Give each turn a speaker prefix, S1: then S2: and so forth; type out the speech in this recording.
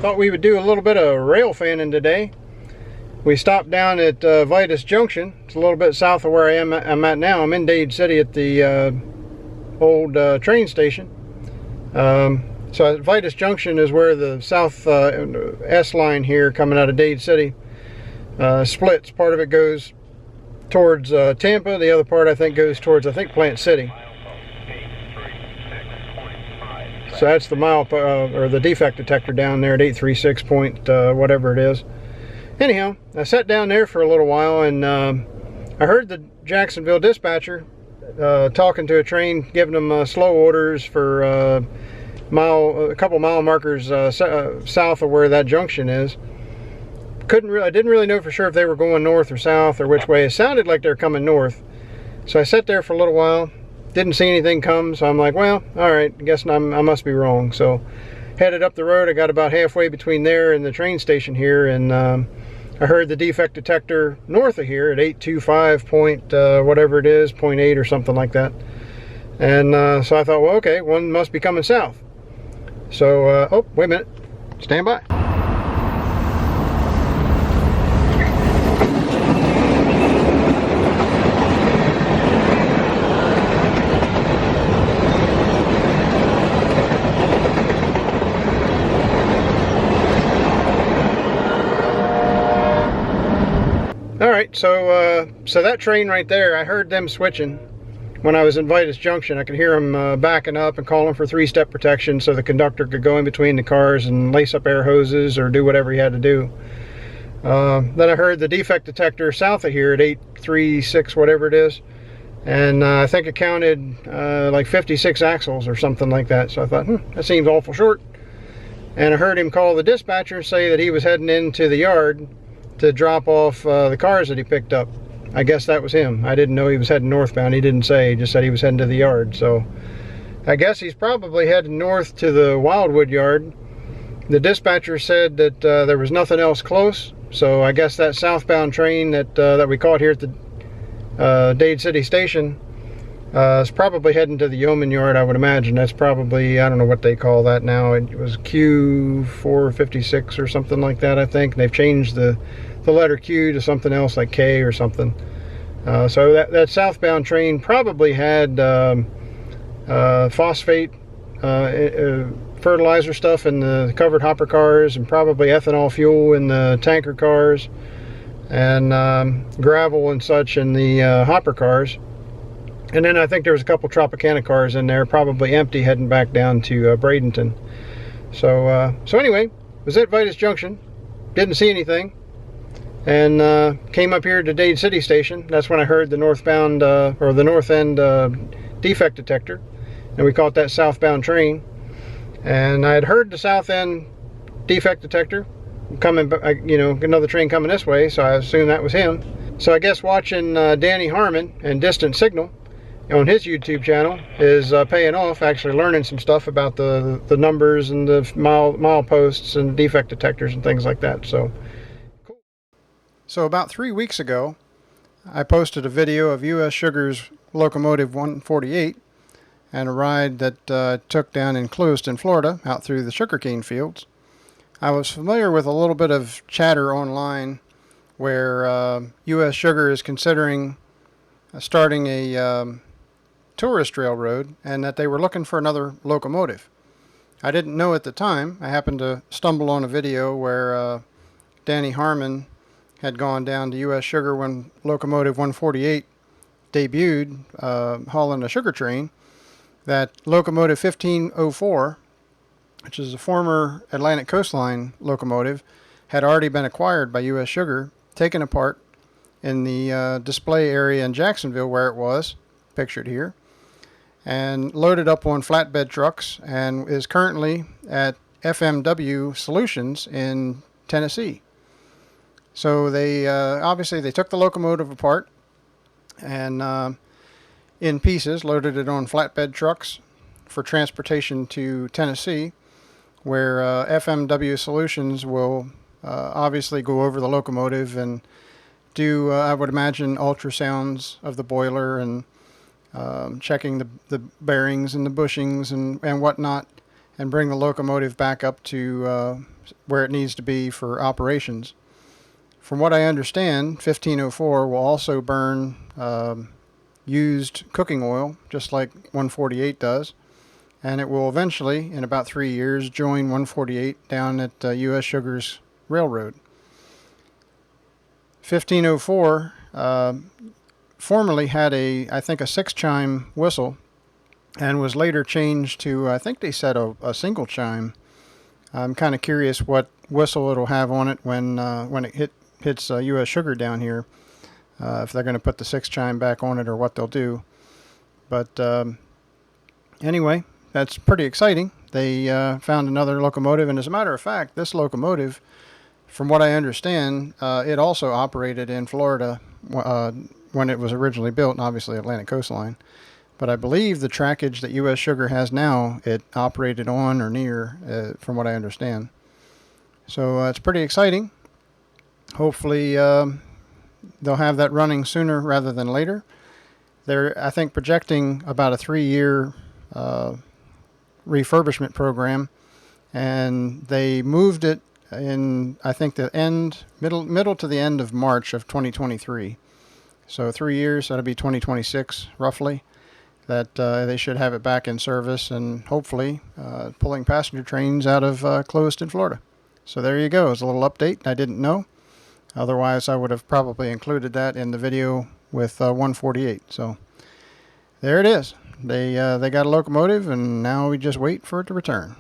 S1: Thought we would do a little bit of rail fanning today. We stopped down at Vitus Junction. It's a little bit south of where I'm at now. I'm in Dade City at the old train station. So Vitus Junction is where the south S line here coming out of Dade City splits. Part of it goes towards Tampa. The other part I think goes towards Plant City. So that's the mile or the defect detector down there at 836 point whatever it is. Anyhow, I sat down there for a little while, and I heard the Jacksonville dispatcher talking to a train, giving them slow orders for a couple mile markers south of where that junction is. I didn't really know for sure if they were going north or south or which way. It sounded like they're coming north. So I sat there for a little while, didn't see anything come, so I'm like, well, all right, I guess I must be wrong. So headed up the road. I got about halfway between there and the train station here, and I heard the defect detector north of here at 825 point whatever it is, 0.8 or something like that. And so I thought, well, okay, one must be coming south. So, oh, wait a minute, stand by. Alright, so that train right there, I heard them switching when I was in Vitus Junction. I could hear them backing up and calling for three-step protection so the conductor could go in between the cars and lace up air hoses or do whatever he had to do. Then I heard the defect detector south of here at 836 whatever it is, and I think it counted like 56 axles or something like that. So I thought, that seems awful short. And I heard him call the dispatcher, say that he was heading into the yard to drop off the cars that he picked up. I guess that was him. I didn't know he was heading northbound. He didn't say. He just said he was heading to the yard. So I guess he's probably heading north to the Wildwood yard. The dispatcher said that there was nothing else close. So I guess that southbound train that we caught here at the Dade City Station is probably heading to the Yeoman yard, I would imagine. That's probably, I don't know what they call that now. It was Q456 or something like that, I think. They've changed the letter Q to something else like K or something. So that southbound train probably had phosphate fertilizer stuff in the covered hopper cars, and probably ethanol fuel in the tanker cars, and gravel and such in the hopper cars. And then I think there was a couple Tropicana cars in there, probably empty, heading back down to Bradenton. So anyway, was at Vitus Junction, didn't see anything, and came up here to Dade City Station. That's when I heard the northbound or the north end defect detector, and we caught that southbound train. And I had heard the south end defect detector coming, you know, another train coming this way, so I assumed that was him. So I guess watching Danny Harmon and Distant Signal on his YouTube channel is paying off. Actually learning some stuff about the numbers and the mile posts and defect detectors and things like that. So cool. So about 3 weeks ago, I posted a video of U.S. Sugar's Locomotive 148 and a ride that took down in Clewiston, Florida, out through the sugarcane fields. I was familiar with a little bit of chatter online where U.S. Sugar is considering starting a tourist railroad, and that they were looking for another locomotive. I didn't know at the time. I happened to stumble on a video where Danny Harmon had gone down to U.S. Sugar when Locomotive 148 debuted, hauling a sugar train. That Locomotive 1504, which is a former Atlantic Coastline locomotive, had already been acquired by U.S. Sugar, taken apart in the display area in Jacksonville where it was, pictured here, and loaded up on flatbed trucks, and is currently at FMW Solutions in Tennessee. So they obviously they took the locomotive apart and in pieces loaded it on flatbed trucks for transportation to Tennessee, where FMW Solutions will obviously go over the locomotive and do, I would imagine, ultrasounds of the boiler and checking the bearings and the bushings and whatnot, and bring the locomotive back up to where it needs to be for operations. From what I understand, 1504 will also burn used cooking oil, just like 148 does, and it will eventually, in about 3 years, join 148 down at U.S. Sugar's railroad. 1504 formerly had I think a 6-chime whistle, and was later changed to, I think they said a single chime. I'm kind of curious what whistle it'll have on it when it hits U.S. Sugar down here, if they're going to put the 6-chime back on it or what they'll do. But anyway, that's pretty exciting. They found another locomotive, and as a matter of fact, this locomotive, from what I understand, it also operated in Florida when it was originally built, and obviously Atlantic Coastline. But I believe the trackage that U.S. Sugar has now, it operated on or near, from what I understand. So it's pretty exciting. Hopefully they'll have that running sooner rather than later. They're, I think, projecting about a 3-year refurbishment program, and they moved it in, I think, the middle to the end of March of 2023. So 3 years, that'll be 2026 roughly, that they should have it back in service, and hopefully pulling passenger trains out of Cloviston, Florida. So there you go. It's a little update I didn't know. Otherwise, I would have probably included that in the video with 148. So there it is. They got a locomotive, and now we just wait for it to return.